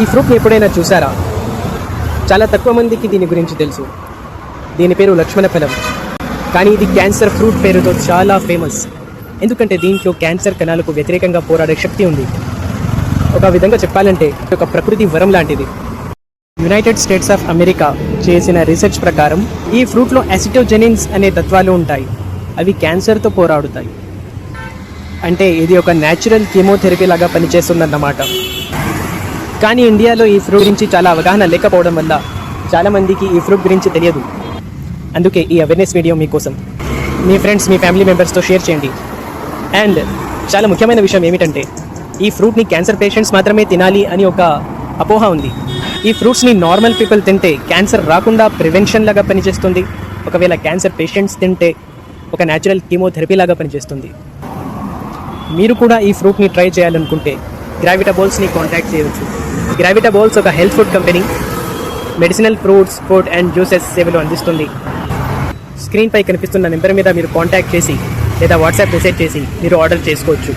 ఈ ఫ్రూట్ని ఎప్పుడైనా చూసారా? చాలా తక్కువ మందికి దీని గురించి తెలుసు. దీని పేరు లక్ష్మణ ఫలం. కానీ ఇది క్యాన్సర్ ఫ్రూట్ పేరుతో చాలా ఫేమస్. ఎందుకంటే దీంట్లో క్యాన్సర్ కణాలకు వ్యతిరేకంగా పోరాడే శక్తి ఉంది. ఒక విధంగా చెప్పాలంటే ఒక ప్రకృతి వరం లాంటిది. యునైటెడ్ స్టేట్స్ ఆఫ్ అమెరికా చేసిన రీసెర్చ్ ప్రకారం ఈ ఫ్రూట్లో యాసిటోజెనిన్స్ అనే తత్వాలు ఉంటాయి. అవి క్యాన్సర్తో పోరాడుతాయి. అంటే ఇది ఒక న్యాచురల్ కీమోథెరపీ లాగా పనిచేస్తుందన్నమాట. కానీ ఇండియాలో ఈ ఫ్రూట్ గురించి చాలా అవగాహన లేకపోవడం వల్ల చాలామందికి ఈ ఫ్రూట్ గురించి తెలియదు. అందుకే ఈ అవేర్నెస్ వీడియో మీకోసం. మీ ఫ్రెండ్స్, మీ ఫ్యామిలీ మెంబర్స్తో షేర్ చేయండి. అండ్ చాలా ముఖ్యమైన విషయం ఏమిటంటే ఈ ఫ్రూట్ని క్యాన్సర్ పేషెంట్స్ మాత్రమే తినాలి అని ఒక అపోహ ఉంది. ఈ ఫ్రూట్స్ని నార్మల్ పీపుల్ తింటే క్యాన్సర్ రాకుండా ప్రివెన్షన్ లాగా పనిచేస్తుంది. ఒకవేళ క్యాన్సర్ పేషెంట్స్ తింటే ఒక న్యాచురల్ కీమోథెరపీ లాగా పనిచేస్తుంది. మీరు కూడా ఈ ఫ్రూట్ని ట్రై చేయాలనుకుంటే గ్రావిటాబోల్స్ని కాంటాక్ట్ చేయవచ్చు. గ్రావిటాబోల్స్ ఒక health food company. Medicinal fruits, food and juices సేవలు అందిస్తుంది. స్క్రీన్పై కనిపిస్తున్న నెంబర్ మీద మీరు కాంటాక్ట్ చేసి లేదా వాట్సాప్ మెసేజ్ చేసి మీరు ఆర్డర్ చేసుకోవచ్చు.